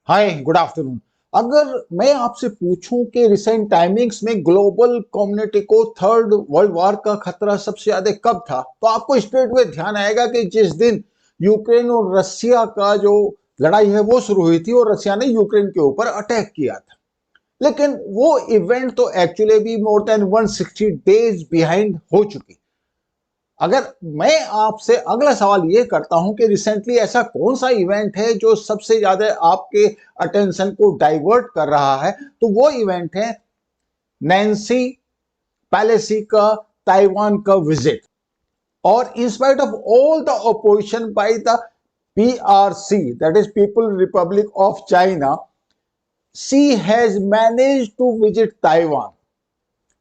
हाय, good afternoon. अगर मैं आपसे पूछूं कि रिसेंट टाइमिंग्स में ग्लोबल कम्युनिटी को थर्ड वर्ल्ड वॉर का खतरा सबसे ज्यादा कब था, तो आपको स्ट्रेट वे ध्यान आएगा कि जिस दिन यूक्रेन और रसिया का जो लड़ाई है वो शुरू हुई थी और रसिया ने यूक्रेन के ऊपर अटैक किया था। लेकिन वो इवेंट तो एक्चुअली भी मोर देन 160 डेज बिहाइंड हो चुकी। अगर मैं आपसे अगला सवाल ये करता हूं कि रिसेंटली ऐसा कौन सा इवेंट है जो सबसे ज्यादा आपके अटेंशन को डाइवर्ट कर रहा है, तो वो इवेंट है नैन्सी पेलोसी का ताइवान का विजिट। और इन spite of all the opposition by the PRC, that is People Republic of China, she has managed to visit Taiwan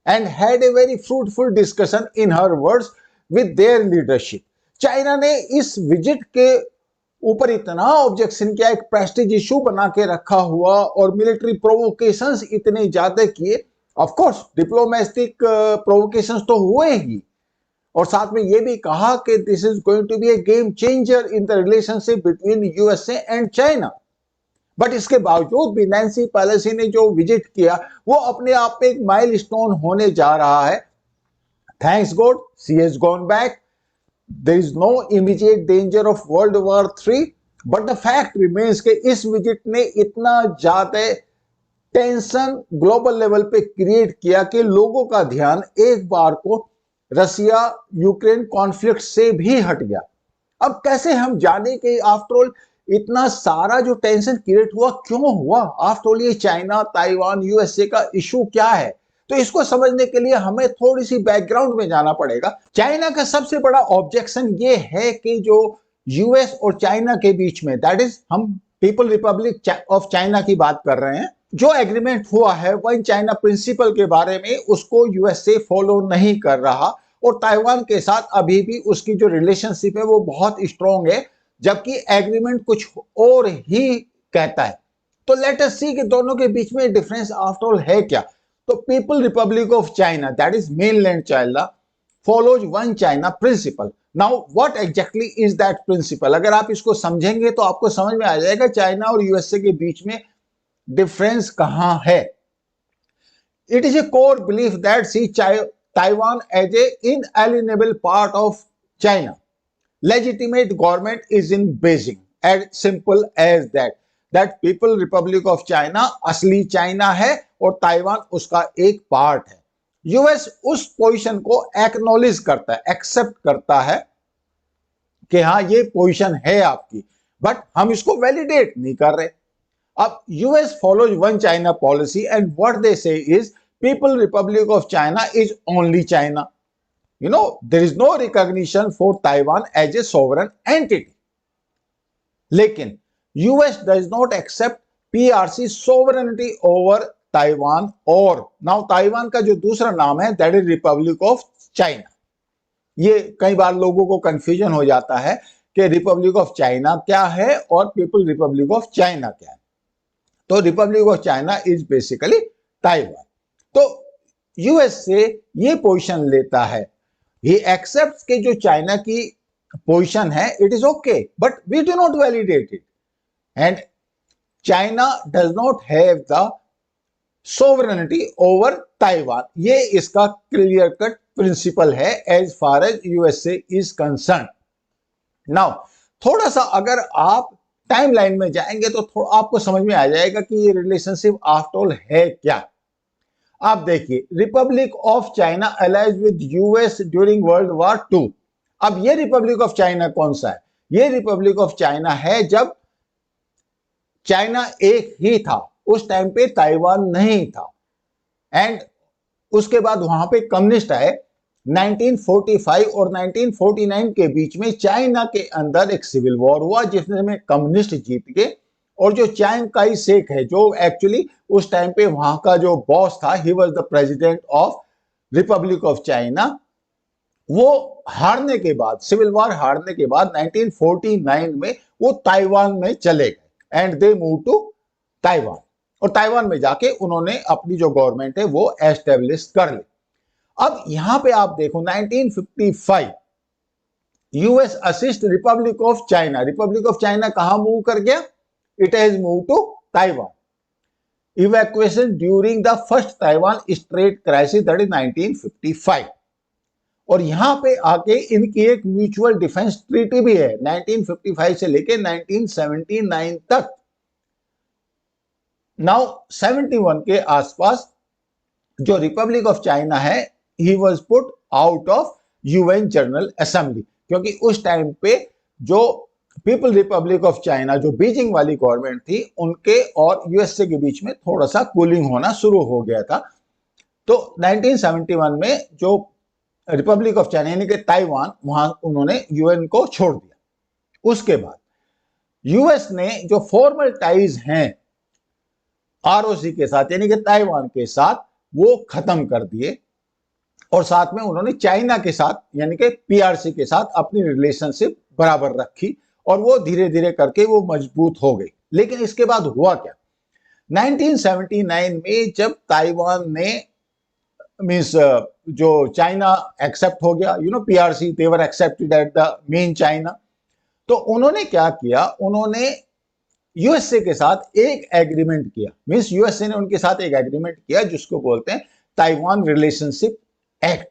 and had a very fruitful discussion, in her words, with their leadership. China ने इस visit के ऊपर इतना objection किया, एक Prestige issue बना के रखा हुआ और मिलिट्री प्रोवोकेशंस इतने ज्यादा किए। ऑफ कोर्स डिप्लोमेटिक प्रोवोकेशंस तो हुए ही, और साथ में ये भी कहा कि this is going to be a game changer in the relationship between USA and China. But इसके बावजूद भी नैन्सी पेलोसी ने जो विजिट किया वो अपने आप में एक माइलस्टोन होने जा रहा है। Thanks God she has gone back, there is no immediate danger of World War 3, but the fact remains कि इस विजिट ने इतना ज्यादा टेंशन ग्लोबल लेवल पे क्रिएट किया कि लोगों का ध्यान एक बार को रसिया यूक्रेन कॉन्फ्लिक्ट से भी हट गया। अब कैसे हम जाने कि आफ्टर ऑल इतना सारा जो टेंशन क्रिएट हुआ क्यों हुआ? आफ्टर ऑल ये चाइना ताइवान यूएसए का इशू क्या है? तो इसको समझने के लिए हमें थोड़ी सी बैकग्राउंड में जाना पड़ेगा। चाइना का सबसे बड़ा ऑब्जेक्शन ये है कि जो यूएस और चाइना के बीच में, दैट इज हम पीपल रिपब्लिक ऑफ चाइना की बात कर रहे हैं, जो एग्रीमेंट हुआ है वन चाइना प्रिंसिपल के बारे में, उसको यूएसए फॉलो नहीं कर रहा और ताइवान के साथ अभी भी उसकी जो रिलेशनशिप है वो बहुत स्ट्रॉन्ग है, जबकि एग्रीमेंट कुछ और ही कहता है। तो लेट अस सी कि दोनों के बीच में डिफरेंस आफ्टर ऑल है क्या। तो People Republic of China, that is mainland China, follows one China principle. Now what exactly is that principle? अगर आप इसको समझेंगे तो आपको समझ में आ जाएगा चाइना और यूएसए के बीच में डिफरेंस कहां है। It is a core belief that see Taiwan as a inalienable part of China. Legitimate government is in Beijing. As simple as that. That People Republic of China असली China है और Taiwan उसका एक part है। US उस position को acknowledge करता है, एक्सेप्ट करता है कि हाँ ये पोजीशन है आपकी, बट हम इसको वैलिडेट नहीं कर रहे। अब US follows one China policy and what they से is People Republic of China is only China. You know, there is no recognition for Taiwan as a sovereign entity. लेकिन US does not accept PRC sovereignty over Taiwan, और now Taiwan का जो दूसरा नाम है that is Republic of China. ये कई बार लोगों को कंफ्यूजन हो जाता है कि रिपब्लिक ऑफ चाइना क्या है और पीपल रिपब्लिक ऑफ चाइना क्या है। तो Republic of China is basically Taiwan. तो यूएस से ये पोजीशन लेता है, ही एक्सेप्ट्स के जो चाइना की पोजीशन है it is okay, but we do not validate it and China does not have the sovereignty over Taiwan. ये इसका क्लियर कट प्रिंसिपल है as far as USA is concern. Now थोड़ा सा अगर आप टाइमलाइन में जाएंगे तो आपको समझ में आ जाएगा कि ये रिलेशनशिप आफ्टर ऑल है क्या। आप देखिए, Republic of China allies with US during World War 2। अब ये रिपब्लिक ऑफ चाइना कौन सा है? ये रिपब्लिक ऑफ चाइना है जब चाइना एक ही था, उस टाइम पे ताइवान नहीं था, एंड उसके बाद वहां पे कम्युनिस्ट आए। 1945 और 1949 के बीच में चाइना के अंदर एक सिविल वॉर हुआ जिसमें कम्युनिस्ट जीत गए, और जो चांग काई शेक है जो एक्चुअली उस टाइम पे वहां का जो बॉस था, he was the president of Republic of China, वो हारने के बाद, सिविल वॉर हारने के बाद 1949 में वो ताइवान में चले गए and they move to Taiwan, और ताइवान में जाके उन्होंने अपनी जो गवर्नमेंट है वो एस्टेब्लिश कर ली। अब यहां पे आप देखो 1955 US assist Republic of China. Republic of China कहां मूव कर गया? It has move to Taiwan, evacuation during the first Taiwan Strait crisis, that is 1955। और यहां पे आके इनकी एक म्यूचुअल डिफेंस ट्रीटी भी है 1955 से लेके 1979 तक। नाउ 71 के आसपास जो रिपब्लिक ऑफ चाइना है, he was put out of UN general assembly, क्योंकि उस टाइम पे जो पीपल रिपब्लिक ऑफ चाइना, जो बीजिंग वाली गवर्नमेंट थी, उनके और यूएसए के बीच में थोड़ा सा कूलिंग होना शुरू हो गया था। तो 1971 में जो रिपब्लिक ऑफ चाइना यानी कि ताइवान, वहां उन्होंने यूएन को छोड़ दिया। उसके बाद यूएस ने जो फॉर्मल टाइज हैं आरओसी के साथ यानी कि ताइवान के साथ, वो खत्म कर दिए और साथ में उन्होंने चाइना के साथ यानी कि पीआरसी के साथ अपनी रिलेशनशिप बराबर रखी और वो धीरे धीरे करके वो मजबूत हो गई। लेकिन इसके बाद हुआ क्या, 1979 में जब ताइवान ने मींस जो चाइना एक्सेप्ट हो गया, PRC, they were accepted at the main China, तो उन्होंने क्या किया, उन्होंने यूएसए के साथ एक एग्रीमेंट किया, मींस यूएसए ने उनके साथ एक एग्रीमेंट किया जिसको बोलते हैं ताइवान रिलेशनशिप एक्ट।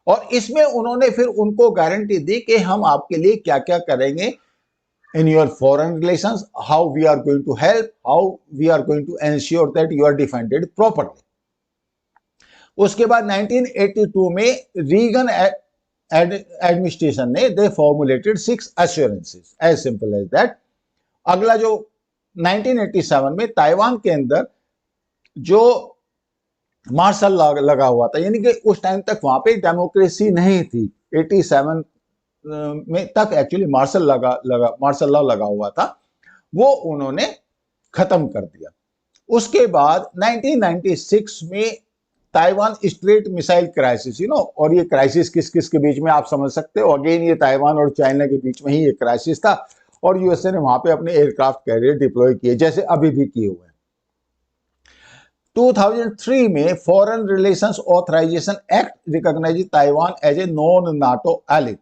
और इसमें उन्होंने फिर उनको गारंटी दी कि हम आपके लिए क्या क्या करेंगे in your foreign relations, how we are going to help, how we are going to ensure that you are defended properly। उसके बाद 1982 में रीगन एडमिनिस्ट्रेशन ने दे formulated 6 assurances, as simple as that। अगला जो 1987 में ताइवान के अंदर जो मार्शल लॉ लगा हुआ था, यानी कि उस टाइम तक वहां पे डेमोक्रेसी नहीं थी, 87 में तक एक्चुअली मार्शल लॉ लगा हुआ था, वो उन्होंने खत्म कर दिया। उसके बाद 1996 में ताइवान स्ट्रेट मिसाइल क्राइसिस, और ये क्राइसिस किस किस के बीच में आप समझ सकते हो, अगेन ये ताइवान और चाइना के बीच में ही ये क्राइसिस था और यूएसए ने वहां पे अपने एयरक्राफ्ट कैरियर डिप्लॉय किए, जैसे अभी भी किए हुए हैं। 2003 में Foreign Relations Authorization Act recognise Taiwan as a non NATO ally.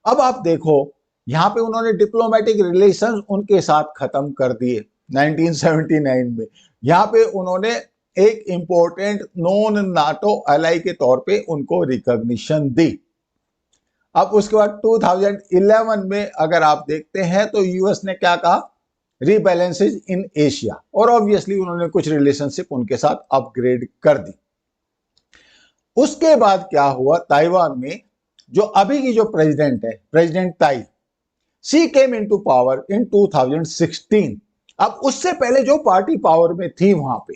अब आप देखो, यहां पे उन्होंने डिप्लोमेटिक रिलेशंस उनके साथ खत्म कर दिए 1979 में। यहां पे उन्होंने एक इंपॉर्टेंट नॉन नाटो एलाई के तौर पे उनको रिकॉग्निशन दी। अब उसके बाद 2011 में अगर आप देखते हैं तो यूएस ने क्या कहा, रीबैलेंसेज इन एशिया, और ऑब्वियसली उन्होंने कुछ रिलेशनशिप उनके साथ अपग्रेड कर दी। उसके बाद क्या हुआ, ताइवान में जो अभी की जो प्रेसिडेंट है, प्रेसिडेंट ताई, she came into power in 2016। अब उससे पहले जो पार्टी पावर में थी वहां पे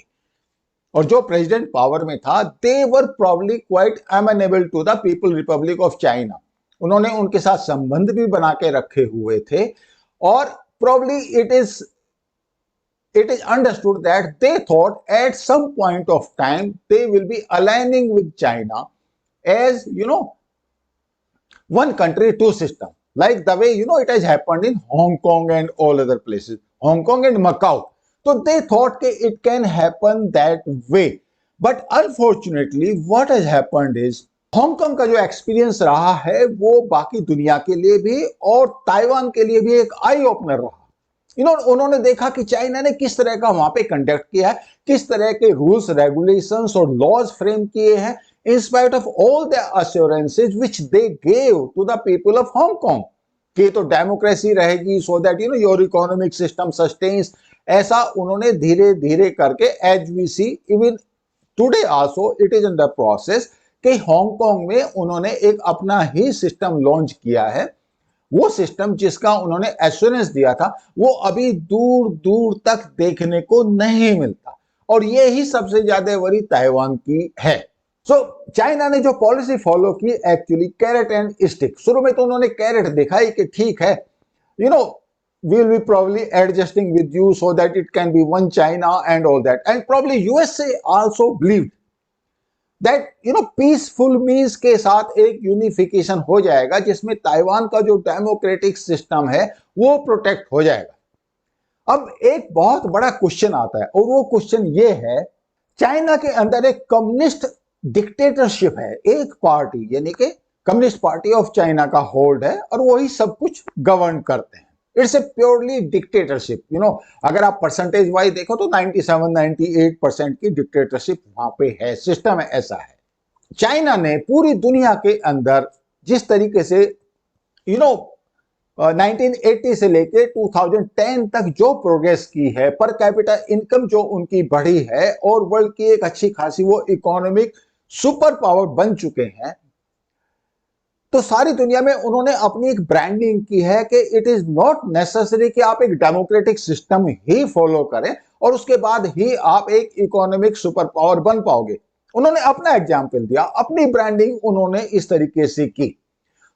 और जो प्रेसिडेंट पावर में था, they were probably quite amenable to the people Republic of China. उन्होंने उनके साथ संबंध भी बना के रखे हुए थे और probably it is understood that they thought at some point of time they will be aligning with China as one country two system, like the way it has happened in Hong Kong and all other places, Hong Kong and Macau. So they thought that it can happen that way, but unfortunately what has happened is Hong Kong का जो experience रहा है वो बाकी दुनिया के लिए भी और ताइवान के लिए भी एक आई ओपनर रहा। उन्होंने देखा कि चाइना ने किस तरह का वहां पे कंडक्ट किया है, किस तरह के रूल्स, रेगुलेशंस और लॉज फ्रेम किए हैं, in spite of all the assurances which they gave to the people of Hong Kong कि तो डेमोक्रेसी रहेगी, so that your economic system sustains. ऐसा उन्होंने धीरे धीरे करके, as we see even today also it is in the process, कि Hong Kong में उन्होंने एक अपना ही सिस्टम लॉन्च किया है। वो सिस्टम जिसका उन्होंने एश्योरेंस दिया था वो अभी दूर दूर तक देखने को नहीं मिलता, और ये ही सबसे ज्यादा वरी ताइवान की है। चाइना ने जो पॉलिसी फॉलो की, एक्चुअली कैरेट एंड स्टिक। शुरू में तो उन्होंने कैरेट दिखाई कि ठीक है, we will be probably adjusting with you so that it can be one China and all that, and probably USA also believed that peaceful means के साथ एक यूनिफिकेशन हो जाएगा जिसमें ताइवान का जो डेमोक्रेटिक सिस्टम है वो प्रोटेक्ट हो जाएगा। अब एक बहुत बड़ा क्वेश्चन आता है और वो क्वेश्चन ये है, चाइना के अंदर एक कम्युनिस्ट डिक्टेटरशिप है, एक पार्टी यानी कि कम्युनिस्ट पार्टी ऑफ चाइना का होल्ड है और वही सब कुछ गवर्न करते हैं। It's a purely dictatorship. अगर आप परसेंटेज वाइज देखो तो 97-98% की डिक्टेटरशिप वहां पे है, सिस्टम ऐसा है। चाइना ने पूरी दुनिया के अंदर जिस तरीके से 1980 से लेके 2010 तक जो प्रोग्रेस की है, पर कैपिटा इनकम जो उनकी बढ़ी है, और वर्ल्ड की एक अच्छी खासी वो इकोनॉमिक सुपर पावर बन चुके हैं, तो सारी दुनिया में उन्होंने अपनी एक ब्रांडिंग की है कि इट इज नॉट नेसेसरी कि आप एक डेमोक्रेटिक सिस्टम ही फॉलो करें और उसके बाद ही आप एक इकोनॉमिक सुपर पावर बन पाओगे। उन्होंने अपना एग्जाम्पल दिया, अपनी ब्रांडिंग उन्होंने इस तरीके से की।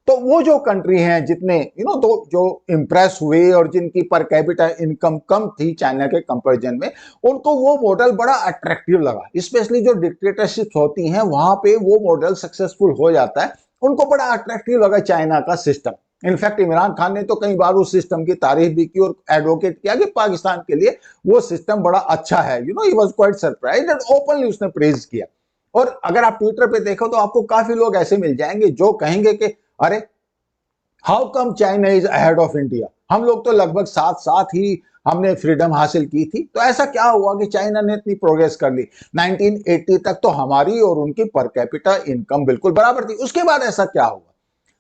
तो वो जो कंट्री हैं जितने तो जो इंप्रेस हुए और जिनकी पर कैपिटा इनकम कम थी चाइना के कंपैरिजन में, उनको वो मॉडल बड़ा अट्रैक्टिव लगा। स्पेशली जो डिक्टेटरशिप होती हैं वहां पे वो मॉडल सक्सेसफुल हो जाता है, उनको बड़ा अट्रैक्टिव लगा चाइना का सिस्टम। इनफैक्ट इमरान खान ने तो कई बार उस सिस्टम की तारीफ भी की और एडवोकेट किया कि पाकिस्तान के लिए वो सिस्टम बड़ा अच्छा है। He was quite surprised and openly उसने प्रेज किया। और अगर आप ट्विटर पे देखो तो आपको काफी लोग ऐसे मिल जाएंगे जो कहेंगे कि अरे how come China is ahead of India, हम लोग तो लगभग साथ साथ ही हमने फ्रीडम हासिल की थी, तो ऐसा क्या हुआ कि चाइना ने इतनी प्रोग्रेस कर ली? 1980 तक तो हमारी और उनकी पर कैपिटा इनकम बिल्कुल बराबर थी, उसके बाद ऐसा क्या हुआ?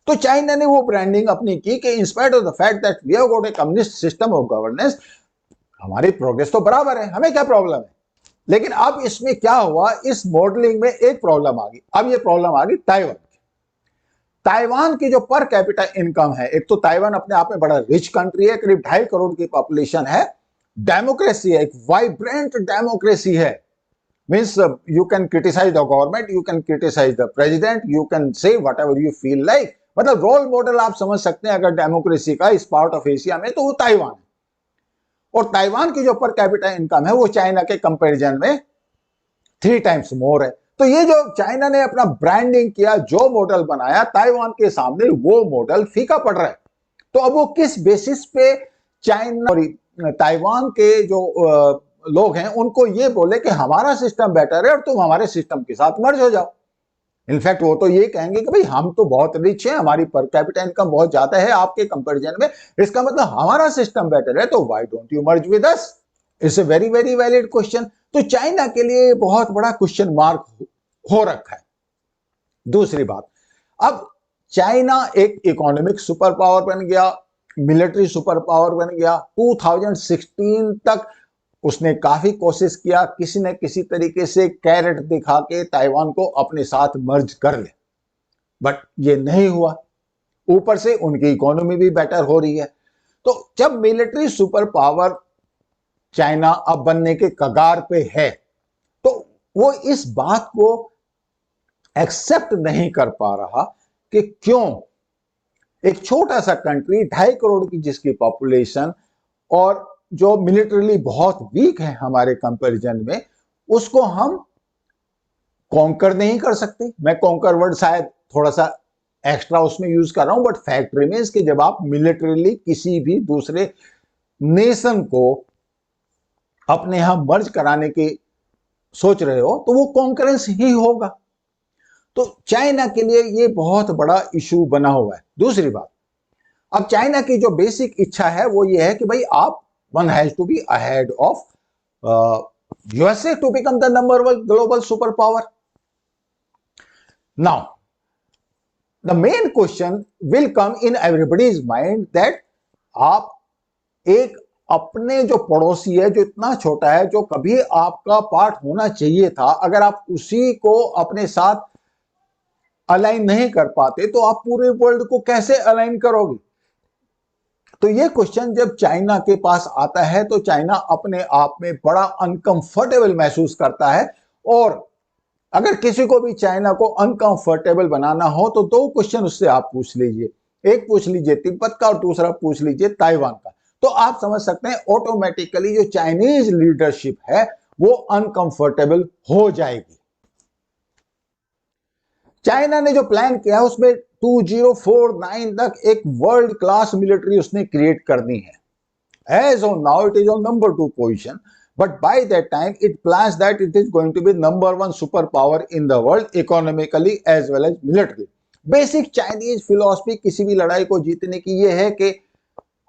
तो चाइना ने वो ब्रांडिंग अपनी की कि in spite of the fact that we have got a communist system of governance, हमारी प्रोग्रेस तो बराबर है, हमें क्या प्रॉब्लम है? लेकिन अब इसमें क्या हुआ, इस मॉडलिंग में एक प्रॉब्लम आ गई। अब ये प्रॉब्लम आ गई ताइवान। ताइवान की जो पर कैपिटा इनकम है, एक तो ताइवान अपने आप में बड़ा रिच कंट्री है, करीब 2.5 करोड़ की पॉपुलेशन है, डेमोक्रेसी है, एक वाइब्रेंट डेमोक्रेसी है। Means you can criticise the government, you can criticise the president, you can say whatever you feel like. मतलब रोल मॉडल आप समझ सकते हैं अगर डेमोक्रेसी का इस पार्ट ऑफ एशिया में, तो वो ताइवान है। और ताइवान की जो पर कैपिटा इनकम है वो चाइना के कंपैरिजन में 3 टाइम्स मोर है। तो ये जो चाइना ने अपना ब्रांडिंग किया, जो मॉडल बनाया, ताइवान के सामने वो मॉडल फीका पड़ रहा है। तो अब वो किस बेसिस पे चाइना और ताइवान के जो लोग हैं उनको ये बोले कि हमारा सिस्टम बेटर है और तुम हमारे सिस्टम के साथ मर्ज हो जाओ? इनफैक्ट वो तो ये कहेंगे कि भाई हम तो बहुत रिच हैं, हमारी पर कैपिटा इनकम बहुत ज्यादा है आपके कंपैरिजन में, इसका मतलब हमारा सिस्टम बेटर है, तो why don't you merge with us? It's a very very valid question. तो चाइना के लिए बहुत बड़ा क्वेश्चन मार्क हो रखा है। दूसरी बात, अब चाइना एक इकोनॉमिक सुपर पावर बन गया, मिलिट्री सुपर पावर बन गया। 2016 तक उसने काफी कोशिश किया किसी न किसी तरीके से कैरेट दिखा के ताइवान को अपने साथ मर्ज कर ले, बट ये नहीं हुआ। ऊपर से उनकी इकोनॉमी भी बेटर हो रही है। तो जब मिलिट्री सुपर पावर चाइना अब बनने के कगार पे है, तो वो इस बात को एक्सेप्ट नहीं कर पा रहा कि क्यों एक छोटा सा कंट्री 2.5 करोड़ की जिसकी पॉपुलेशन और जो मिलिटरीली बहुत वीक है हमारे कंपैरिजन में, उसको हम कॉन्कर नहीं कर सकते। मैं कॉन्कर वर्ड शायद थोड़ा सा एक्स्ट्रा उसमें यूज कर रहा हूं, बट फैक्ट रिमेंस कि जब आप मिलिटरीली किसी भी दूसरे नेशन को अपने यहां मर्ज कराने की सोच रहे हो तो वो कॉन्करेंस ही होगा। तो चाइना के लिए ये बहुत बड़ा इशू बना हुआ है। दूसरी बात, अब चाइना की जो बेसिक इच्छा है वो ये है कि भाई आप one has to be ahead of USA to become the number 1 global super power. Now the main question will come in everybody's mind that आप एक अपने जो पड़ोसी है, जो इतना छोटा है, जो कभी आपका पार्ट होना चाहिए था, अगर आप उसी को अपने साथ अलाइन नहीं कर पाते तो आप पूरे वर्ल्ड को कैसे अलाइन करोगे? तो ये क्वेश्चन जब चाइना के पास आता है तो चाइना अपने आप में बड़ा अनकंफर्टेबल महसूस करता है। और अगर किसी को भी चाइना को अनकंफर्टेबल बनाना हो तो 2 क्वेश्चन उससे आप पूछ लीजिए, एक पूछ लीजिए तिब्बत का और दूसरा पूछ लीजिए ताइवान का। तो आप समझ सकते हैं ऑटोमेटिकली जो चाइनीज लीडरशिप है वो अनकंफर्टेबल हो जाएगी। चाइना ने जो प्लान किया है उसमें 2049 तक एक वर्ल्ड क्लास मिलिट्री उसने क्रिएट करनी है। As of now, it is on number 2 position, but by that time, it plans that it is going to be number 1 superpower in the world economically as well as military. Basic Chinese philosophy किसी भी लड़ाई को जीतने की ये है कि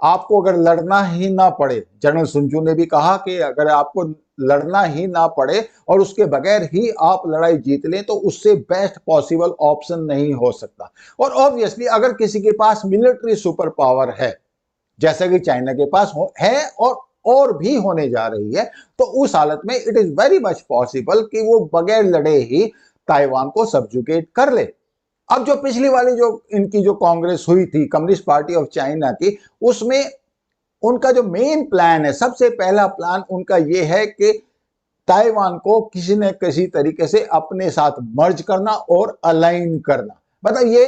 आपको अगर लड़ना ही ना पड़े, जनरल सुनजू ने भी कहा कि अगर आपको लड़ना ही ना पड़े और उसके बगैर ही आप लड़ाई जीत लें तो उससे बेस्ट पॉसिबल ऑप्शन नहीं हो सकता। और ऑब्वियसली अगर किसी के पास मिलिट्री सुपर पावर है जैसा कि चाइना के पास है और भी होने जा रही है, तो उस हालत में it is very much possible कि वो बगैर लड़े ही ताइवान को सब्जुगेट कर ले। अब जो पिछली वाली जो इनकी जो कांग्रेस हुई थी कम्युनिस्ट पार्टी ऑफ चाइना की, उसमें उनका जो मेन प्लान है, सबसे पहला प्लान उनका ये है कि ताइवान को किसी न किसी तरीके से अपने साथ मर्ज करना और अलाइन करना। मतलब ये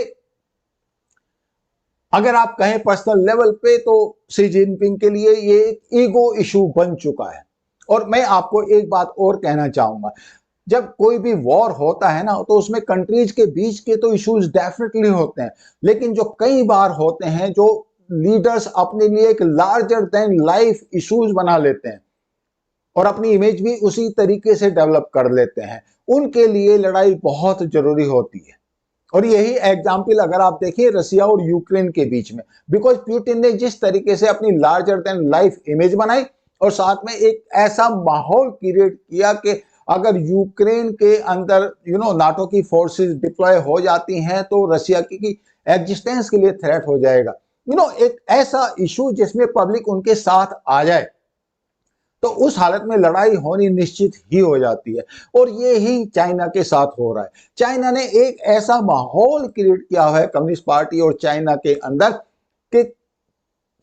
अगर आप कहें पर्सनल लेवल पे तो शी जिनपिंग के लिए ये एक ईगो इशू बन चुका है। और मैं आपको एक बात और कहना चाहूंगा, जब कोई भी वॉर होता है ना तो उसमें कंट्रीज के बीच के तो इश्यूज डेफिनेटली होते हैं, लेकिन जो कई बार होते हैं जो लीडर्स अपने लिए एक लार्जर देन लाइफ इश्यूज बना लेते हैं और अपनी इमेज भी उसी तरीके से डेवलप कर लेते हैं, उनके लिए लड़ाई बहुत जरूरी होती है। और यही एग्जाम्पल अगर आप देखिए रसिया और यूक्रेन के बीच में, बिकॉज पुतिन ने जिस तरीके से अपनी लार्जर देन लाइफ इमेज बनाई और साथ में एक ऐसा माहौल क्रिएट किया कि अगर यूक्रेन के अंदर नाटो की फोर्सेस डिप्लॉय हो जाती हैं तो रशिया की एग्जिस्टेंस के लिए थ्रेट हो जाएगा। एक ऐसा इशू जिसमें पब्लिक उनके साथ आ जाए तो उस हालत में लड़ाई होनी निश्चित ही हो जाती है। और ये ही चाइना के साथ हो रहा है। चाइना ने एक ऐसा माहौल क्रिएट किया हुआ है कम्युनिस्ट पार्टी और चाइना के अंदर कि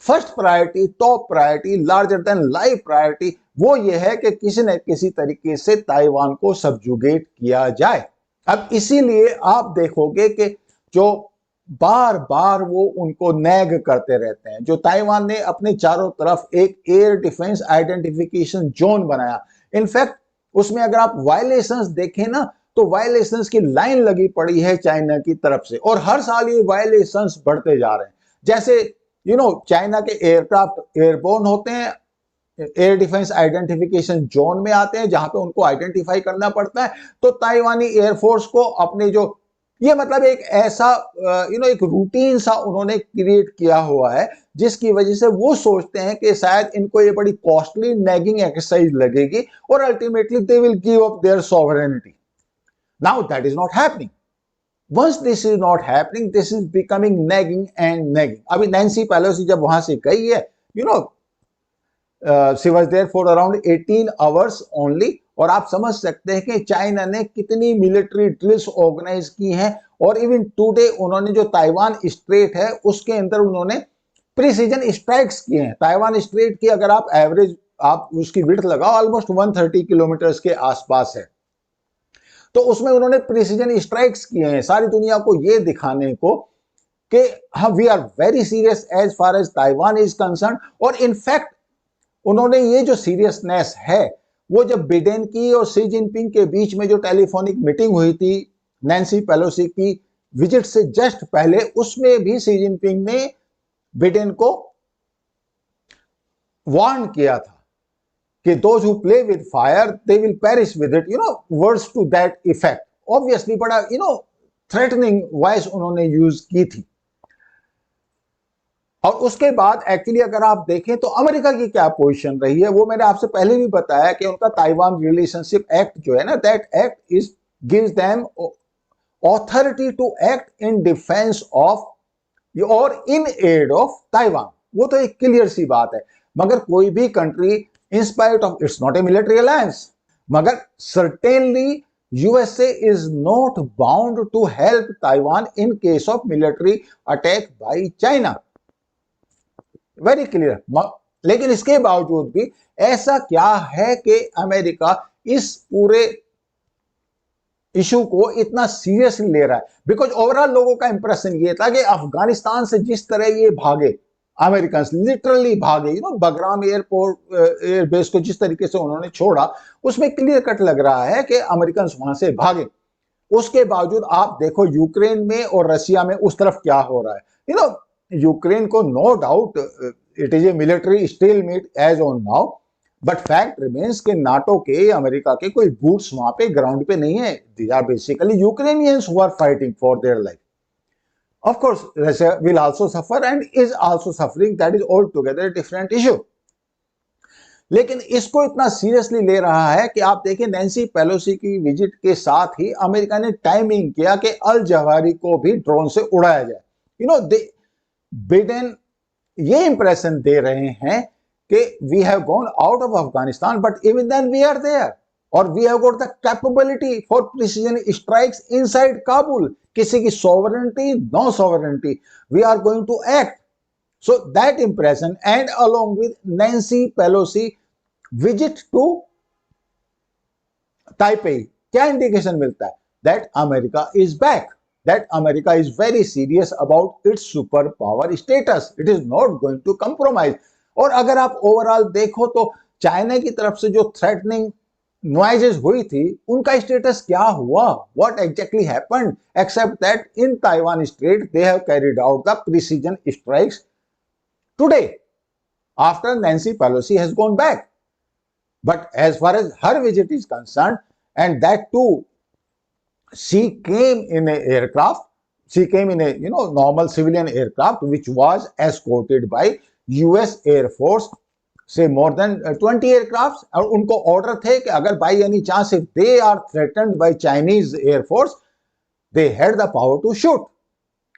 first priority, top priority, larger than life priority वो ये है कि किसी न किसी तरीके से ताइवान को सब्जुगेट किया जाए। अब इसीलिए आप देखोगे कि जो बार बार वो उनको नैग करते रहते हैं। जो ताइवान ने अपने चारों तरफ एक एयर डिफेंस आइडेंटिफिकेशन जोन बनाया, इनफैक्ट उसमें अगर आप वायलेशंस देखें ना तो वायलेशंस की लाइन लगी पड़ी है चाइना की तरफ से और हर साल ये वायलेशंस बढ़ते जा रहे हैं। जैसे चाइना के एयरक्राफ्ट एयरबोर्न होते हैं, एयर डिफेंस आइडेंटिफिकेशन जोन में आते हैं जहां पे उनको आइडेंटिफाई करना पड़ता है, तो ताइवानी एयरफोर्स को अपने जो ये मतलब एक ऐसा एक रूटीन सा उन्होंने क्रिएट किया हुआ है जिसकी वजह से वो सोचते हैं कि शायद इनको ये बड़ी कॉस्टली नैगिंग एक्सरसाइज लगेगी और ultimately they will give up their sovereignty. Now that is not happening. Once this is not happening, this is becoming nagging and nagging. अभी नैन्सी पेलोसी जब वहां से गई है, she was there for around 18 hours only, और आप समझ सकते हैं कि चाइना ने कितनी मिलिट्री ड्रिल्स ऑर्गेनाइज की हैं। और इवन टुडे उन्होंने जो ताइवान स्ट्रेट है उसके अंदर उन्होंने प्रिसीजन स्ट्राइक्स किए हैं। ताइवान स्ट्रेट की अगर आप एवरेज आप उसकी विड्थ लगाओ ऑलमोस्ट 130 किलोमीटर के आसपास है, तो उसमें उन्होंने प्रिसीजन स्ट्राइक्स किए हैं सारी दुनिया को ये दिखाने को कि हाँ we are very serious as far as Taiwan is concern. और इनफैक्ट उन्होंने ये जो सीरियसनेस है वो जब बिडेन की और शी जिनपिंग के बीच में जो टेलीफोनिक मीटिंग हुई थी नैन्सी पेलोसी की विजिट से जस्ट पहले, उसमें भी शी जिनपिंग ने बिडेन को वार्न किया था कि those who play with fire they will perish with it, words to that effect। obviously बड़ा threatening voice उन्होंने यूज की थी। और उसके बाद एक्चुअली अगर आप देखें तो अमेरिका की क्या पोजीशन रही है वो मैंने आपसे पहले भी बताया कि उनका ताइवान रिलेशनशिप एक्ट जो है ना, that act is gives them authority to act in defence of और इन एड ऑफ ताइवान। वो तो एक क्लियर सी बात है। मगर कोई भी country in spite of it's not a military alliance, मगर certainly USA is not bound to help Taiwan in case of military attack by China, very clear। लेकिन इसके बावजूद भी ऐसा क्या है कि अमेरिका इस पूरे इशू को इतना सीरियसली ले रहा है? बिकॉज ओवरऑल लोगों का इंप्रेशन ये था कि अफगानिस्तान से जिस तरह ये भागे, अमेरिकन लिटरली भागे, बगराम एयरपोर्ट एयरबेस को जिस तरीके से उन्होंने छोड़ा उसमें क्लियर कट लग रहा है कि अमेरिकन वहां से भागे। उसके बावजूद आप देखो यूक्रेन में और रशिया में उस तरफ क्या हो रहा है। यूक्रेन को no doubt it is a military stalemate as on now, but fact remains के नाटो के अमेरिका के कोई बूट्स वहां पे ग्राउंड पे नहीं है। These are basically Ukrainians who are fighting for their life. Of course, Russia will also suffer and is also suffering. That is altogether a different issue. लेकिन इसको इतना सीरियसली ले रहा है कि आप देखें नैन्सी पेलोसी की विजिट के साथ ही अमेरिका ने टाइमिंग किया कि अल जवाहिरी को भी ड्रोन से उड़ाया जाए. दे बिडेन ये इंप्रेशन दे रहे हैं कि we have gone out of Afghanistan but even then we are there और we have got the capability for precision strikes inside Kabul. किसी की sovereignty, no sovereignty, we are going to act. So that impression and along with Nancy Pelosi visit to Taipei, क्या indication मिलता है? That America is back. That America is very serious about its super power status. It is not going to compromise. और अगर आप overall देखो तो China की तरफ से जो थ्रेटनिंग नॉइजेस हुई थी उनका स्टेटस क्या हुआ? What exactly happened? Except that in Taiwan Strait they have carried out the precision strikes today after Nancy Pelosi has gone back. But as far as her visit is concerned, and that too, she came in a aircraft, she came in a normal civilian aircraft which was escorted by US Air Force, say more than 20 aircrafts. और उनको order थे कि अगर by any chance if they are threatened by Chinese Air Force, they had the power to shoot.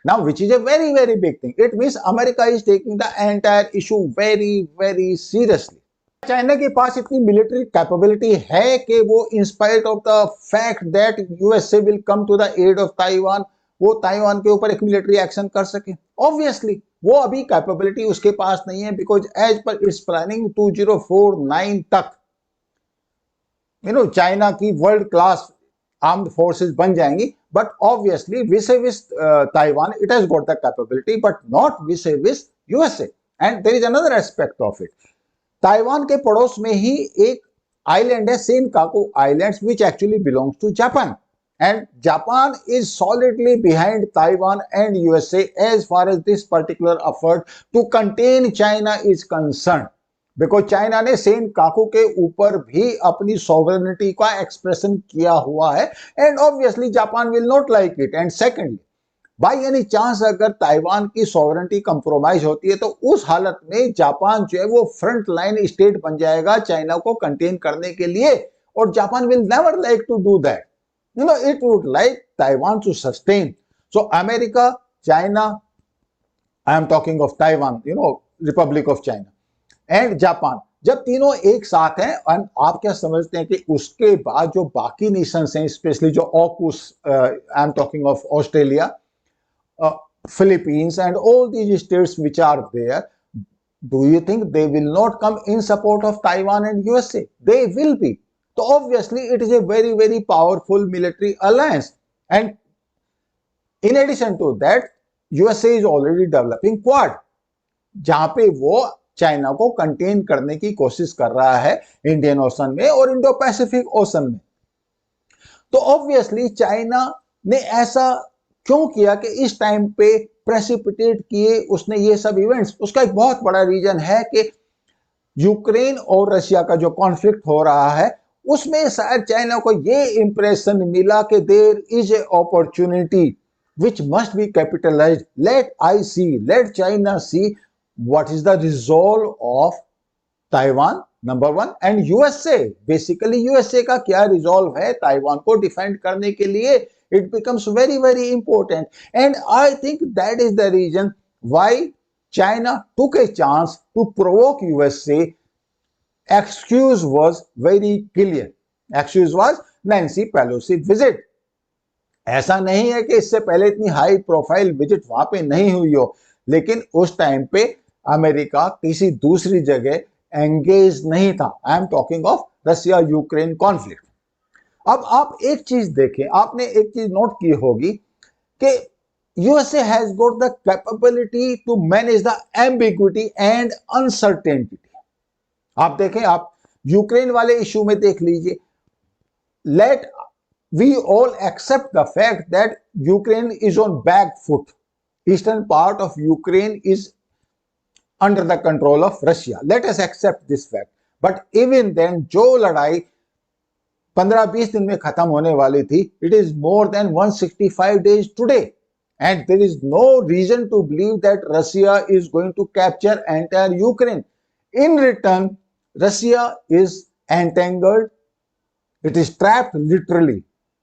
Now, which is a very, very big thing. It means America is taking the entire issue very, very seriously. China के पास इतनी military capability है कि वो in spite of the fact that USA will come to the aid of Taiwan, वो Taiwan के ऊपर एक मिलिट्री एक्शन कर सके. ऑब्वियसली वो अभी कैपेबिलिटी उसके पास नहीं है because as per it's planning 2049 तक चाइना की वर्ल्ड क्लास आर्म्ड फोर्सेस बन जाएंगी. But obviously, vis-a-vis Taiwan, it has got the capability, but not vis-a-vis USA. And there is another aspect of it. Taiwan के पड़ोस में ही एक island है, Senkaku islands, which actually belongs to Japan. And Japan is solidly behind Taiwan and USA as far as this particular effort to contain China is concerned. Because China ने Senkaku के ऊपर भी अपनी सॉवरेनिटी का expression किया हुआ है and obviously Japan will not like it. And secondly, by any chance अगर ताइवान की सॉवरेनिटी कंप्रोमाइज होती है तो उस हालत में जापान जो है वो फ्रंट लाइन स्टेट बन जाएगा चाइना को कंटेन करने के लिए और Japan will never like to do that. It would like Taiwan to sustain. So America, China, I am talking of Taiwan, Republic of China and Japan, जब तीनों एक साथ हैं, और आप क्या समझते हैं कि उसके बाद जो बाकी नेशंस हैं, स्पेशली जो AUKUS, I am talking of Australia, Philippines and all these states which are there, do you think they will not come in support of Taiwan and USA? They will be. तो obviously it is a very very powerful military alliance and in addition to that USA is already developing Quad, जहां पे वो China को contain करने की कोशिश कर रहा है इंडियन ओशन में और इंडो पैसिफिक ओशन में. तो ऑब्वियसली चाइना ने ऐसा क्यों किया कि इस टाइम पे प्रेसिपिटेट किए उसने ये सब इवेंट्स? उसका एक बहुत बड़ा रीजन है कि यूक्रेन और रशिया का जो कॉन्फ्लिक्ट हो रहा है उसमें शायद चाइना को ये इंप्रेशन मिला कि there is a opportunity which must be capitalized. Let China see what is the resolve of Taiwan, number one, and USA. Basically USA का क्या resolve है ताइवान को डिफेंड करने के लिए? It becomes very very important, and I think that is the reason why China took a chance to provoke USA. Excuse was very clear. Excuse was Nancy Pelosi visit. ऐसा नहीं है कि इससे पहले इतनी हाई प्रोफाइल विजिट वहां पे नहीं हुई हो, लेकिन उस टाइम पे अमेरिका किसी दूसरी जगह एंगेज नहीं था. आई am talking of Russia Ukraine conflict. अब आप एक चीज देखें, आपने एक चीज नोट की होगी कि USA has got the capability to manage the ambiguity and uncertainty. आप देखें, आप यूक्रेन वाले इश्यू में देख लीजिए. Let we all accept the fact that Ukraine is on back foot. Eastern part of Ukraine is under the control of Russia. Let us accept this fact. But even then, जो लड़ाई 15-20 दिन में खत्म होने वाली थी, it is more than 165 days today. and there is no reason to believe that Russia is going to capture entire Ukraine. In return, Russia is entangled, it is trapped literally.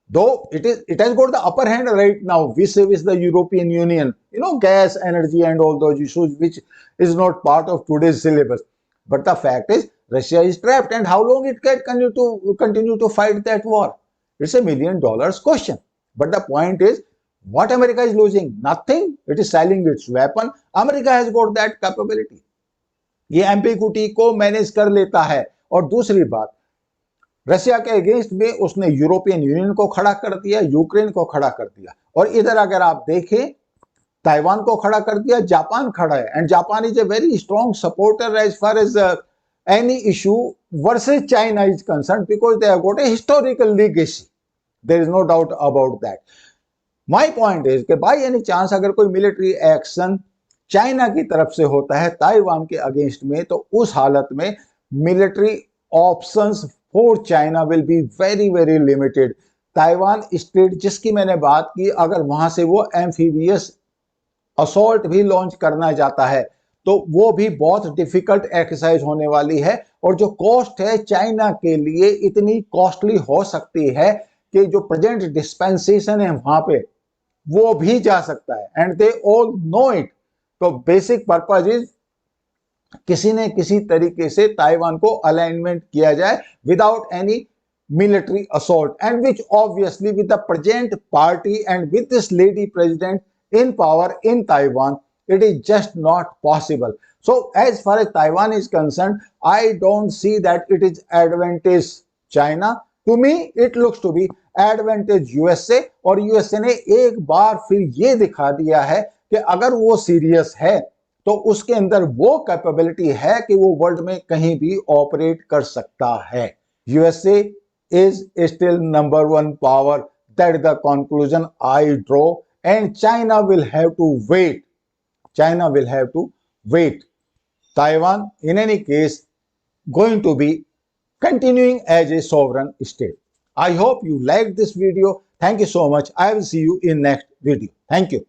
Though it has got the upper hand right now vis-a-vis the European Union, gas, energy, and all those issues, which is not part of today's syllabus. But the fact is, Russia is trapped, and how long it can continue to fight that war? It's $1 million question. But the point is, what America is losing? Nothing. It is selling its weapon. America has got that capability. ये ambiguity को manage कर लेता है. और दूसरी बात, Russia के against में उसने यूरोपियन यूनियन को खड़ा कर दिया, यूक्रेन को खड़ा कर दिया, और इधर अगर आप देखें, ताइवान को खड़ा कर दिया, जापान खड़ा है, and Japan is a very strong supporter as far as any issue versus China is concerned, because they have got a historical legacy. There is no doubt about that. My point is कि by any chance अगर कोई military action China की तरफ से होता है Taiwan के against में, तो उस हालत में military options for China will be very very limited. Taiwan state जिसकी मैंने बात की, अगर वहां से वो एम्फीबियस असॉल्ट भी लॉन्च करना जाता है तो वो भी बहुत डिफिकल्ट एक्सरसाइज होने वाली है, और जो कॉस्ट है चाइना के लिए इतनी कॉस्टली हो सकती है कि जो प्रेजेंट डिस्पेंसेशन है वहां पे वो भी जा सकता है, and they all know it. तो बेसिक पर्पज इज किसी ने किसी तरीके से ताइवान को अलाइनमेंट किया जाए without any military assault, and which obviously with the present party and with this lady president in power in Taiwan, it is just not possible. So as far as Taiwan is concerned, I don't see that it is advantage China. To me it looks to be advantage USA, और USA ने एक बार फिर ये दिखा दिया है कि अगर वो सीरियस है तो उसके अंदर वो कैपेबिलिटी है कि वो वर्ल्ड में कहीं भी ऑपरेट कर सकता है. USA is still number one power. That is the conclusion I draw, and China will have to wait. China will have to wait. Taiwan, in any case, going to be continuing as a sovereign state. I hope you liked this video. Thank you so much. I will see you in next video. Thank you.